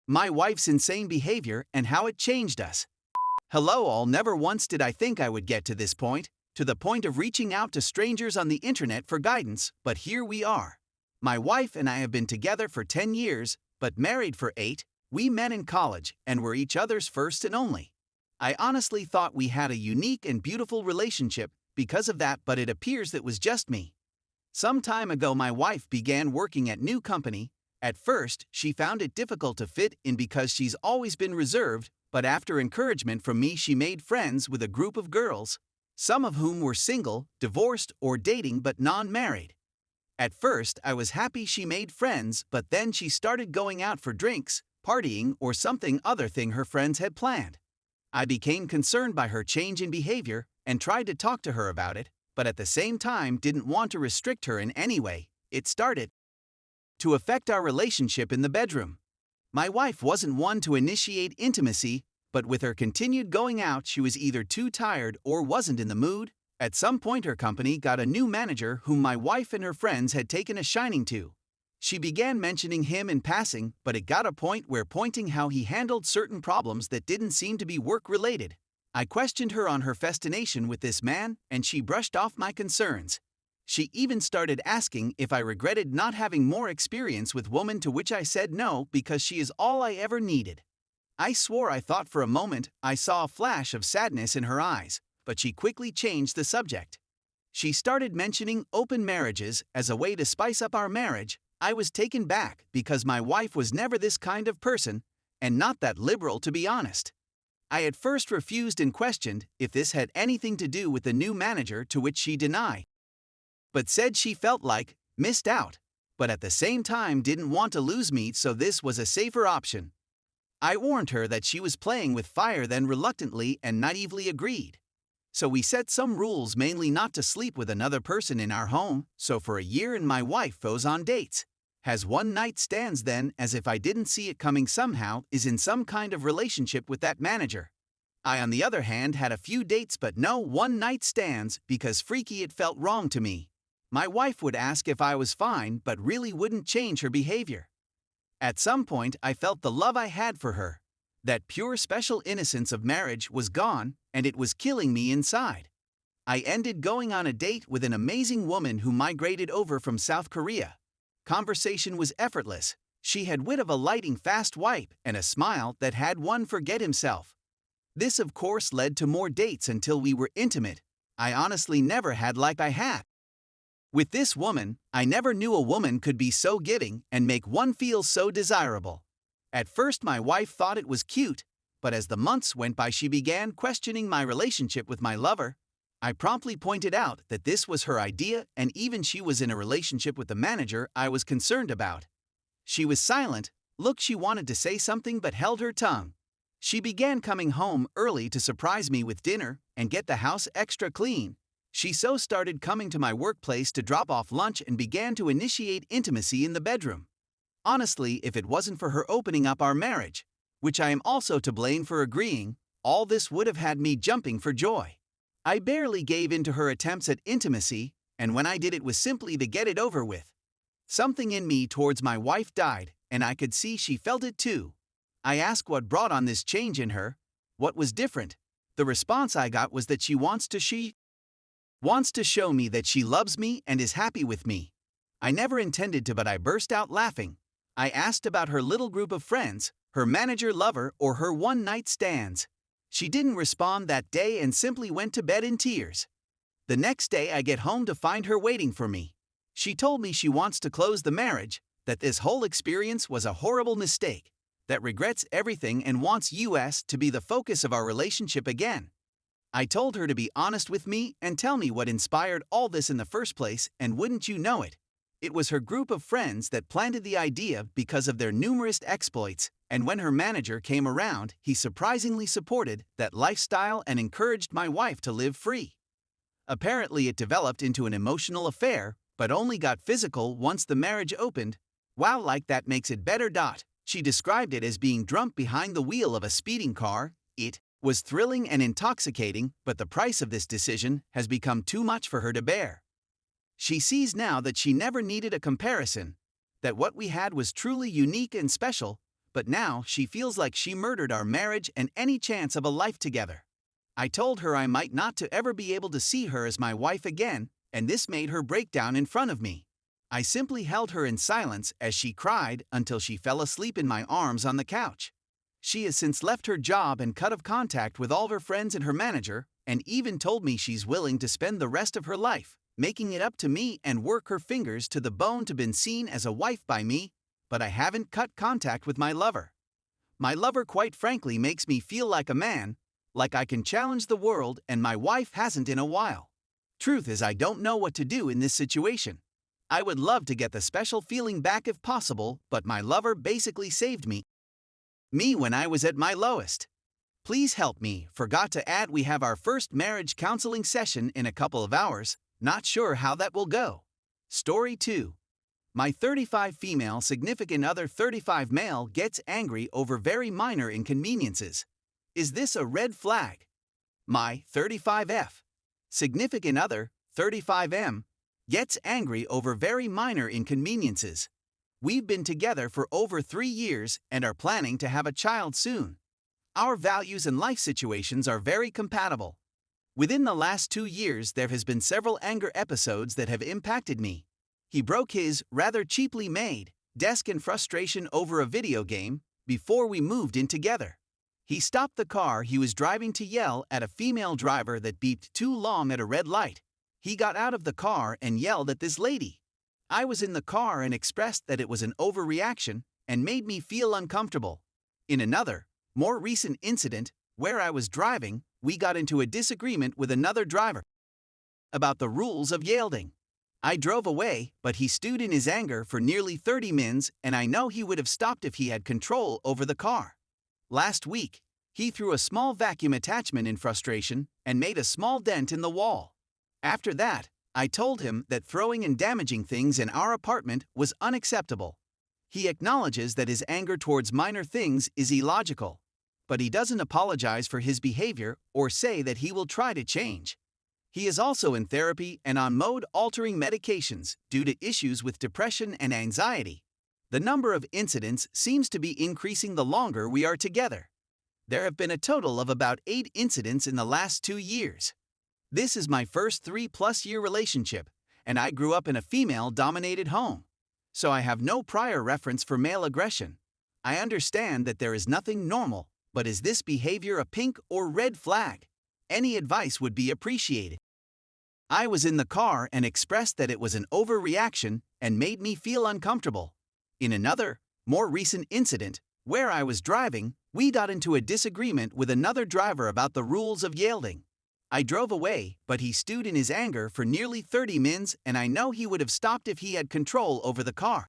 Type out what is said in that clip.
My wife's insane behavior and how it changed us. Hello all, never once did I think I would get to this point, to the point of reaching out to strangers on the internet for guidance, but here we are. My wife and I have been together for 10 years, but married for 8. We met in college and were each other's first and only. I honestly thought we had a unique and beautiful relationship because of that, but it appears that was just me. Some time ago my wife began working at new company. At first, she found it difficult to fit in because she's always been reserved, but after encouragement from me she made friends with a group of girls, some of whom were single, divorced, or dating but non-married. At first, I was happy she made friends, but then she started going out for drinks, partying, or something other thing her friends had planned. I became concerned by her change in behavior and tried to talk to her about it, but at the same time didn't want to restrict her in any way. It started to affect our relationship in the bedroom. My wife wasn't one to initiate intimacy, but with her continued going out she was either too tired or wasn't in the mood. At some point her company got a new manager whom my wife and her friends had taken a shining to. She began mentioning him in passing, but it got a point where pointing how he handled certain problems that didn't seem to be work-related. I questioned her on her fascination with this man, and she brushed off my concerns. She even started asking if I regretted not having more experience with women, to which I said no because she is all I ever needed. I swore I thought for a moment I saw a flash of sadness in her eyes, but she quickly changed the subject. She started mentioning open marriages as a way to spice up our marriage. I was taken back because my wife was never this kind of person, and not that liberal, to be honest. I at first refused and questioned if this had anything to do with the new manager, to which she denied, but said she felt like missed out, but at the same time didn't want to lose me, so this was a safer option. I warned her that she was playing with fire, then reluctantly and naively agreed. So we set some rules, mainly not to sleep with another person in our home, so for a year and my wife goes on dates, has one-night stands, then, as if I didn't see it coming somehow, is in some kind of relationship with that manager. I, on the other hand, had a few dates but no one-night stands because freaky it felt wrong to me. My wife would ask if I was fine but really wouldn't change her behavior. At some point I felt the love I had for her, that pure special innocence of marriage, was gone, and it was killing me inside. I ended going on a date with an amazing woman who migrated over from South Korea. Conversation was effortless. She had wit of a lightning fast wipe and a smile that had one forget himself. This of course led to more dates until we were intimate. I honestly never had like I had with this woman. I never knew a woman could be so giving and make one feel so desirable. At first my wife thought it was cute, but as the months went by she began questioning my relationship with my lover. I promptly pointed out that this was her idea, and even she was in a relationship with the manager I was concerned about. She was silent. Look, she wanted to say something but held her tongue. She began coming home early to surprise me with dinner and get the house extra clean. She so started coming to my workplace to drop off lunch and began to initiate intimacy in the bedroom. Honestly, if it wasn't for her opening up our marriage, which I am also to blame for agreeing, all this would have had me jumping for joy. I barely gave in to her attempts at intimacy, and when I did it was simply to get it over with. Something in me towards my wife died, and I could see she felt it too. I asked what brought on this change in her, what was different. The response I got was that she wants to show me that she loves me and is happy with me. I never intended to, but I burst out laughing. I asked about her little group of friends, her manager lover, or her one-night stands. She didn't respond that day and simply went to bed in tears. The next day I get home to find her waiting for me. She told me she wants to close the marriage, that this whole experience was a horrible mistake, that regrets everything and wants us to be the focus of our relationship again. I told her to be honest with me and tell me what inspired all this in the first place, and wouldn't you know it, it was her group of friends that planted the idea because of their numerous exploits, and when her manager came around, he surprisingly supported that lifestyle and encouraged my wife to live free. Apparently it developed into an emotional affair, but only got physical once the marriage opened. Wow, like that makes it better. She described it as being drunk behind the wheel of a speeding car. It was thrilling and intoxicating, but the price of this decision has become too much for her to bear. She sees now that she never needed a comparison, that what we had was truly unique and special, but now she feels like she murdered our marriage and any chance of a life together. I told her I might not to ever be able to see her as my wife again, and this made her break down in front of me. I simply held her in silence as she cried until she fell asleep in my arms on the couch. She has since left her job and cut off contact with all her friends and her manager, and even told me she's willing to spend the rest of her life making it up to me and work her fingers to the bone to be seen as a wife by me, but I haven't cut contact with my lover. My lover quite frankly makes me feel like a man, like I can challenge the world, and my wife hasn't in a while. Truth is, I don't know what to do in this situation. I would love to get the special feeling back if possible, but my lover basically saved me when I was at my lowest. Please help me. Forgot to add we have our first marriage counseling session in a couple of hours. Not sure how that will go. Story 2. My 35 female significant other 35 male gets angry over very minor inconveniences. Is this a red flag? My 35F significant other 35M gets angry over very minor inconveniences. We've been together for over 3 years and are planning to have a child soon. Our values and life situations are very compatible. Within the last 2 years, there has been several anger episodes that have impacted me. He broke his rather cheaply made desk in frustration over a video game before we moved in together. He stopped the car he was driving to yell at a female driver that beeped too long at a red light. He got out of the car and yelled at this lady. I was in the car and expressed that it was an overreaction and made me feel uncomfortable. In another, more recent incident, where I was driving, we got into a disagreement with another driver about the rules of yielding. I drove away, but he stewed in his anger for nearly 30 minutes, and I know he would have stopped if he had control over the car. Last week, he threw a small vacuum attachment in frustration and made a small dent in the wall. After that, I told him that throwing and damaging things in our apartment was unacceptable. He acknowledges that his anger towards minor things is illogical, but he doesn't apologize for his behavior or say that he will try to change. He is also in therapy and on mood-altering medications due to issues with depression and anxiety. The number of incidents seems to be increasing the longer we are together. There have been a total of about 8 incidents in the last 2 years. This is my first 3+ year relationship, and I grew up in a female-dominated home, so I have no prior reference for male aggression. I understand that there is nothing normal, but is this behavior a pink or red flag? Any advice would be appreciated. I was in the car and expressed that it was an overreaction and made me feel uncomfortable. In another, more recent incident, where I was driving, we got into a disagreement with another driver about the rules of yielding. I drove away, but he stewed in his anger for nearly 30 minutes, and I know he would have stopped if he had control over the car.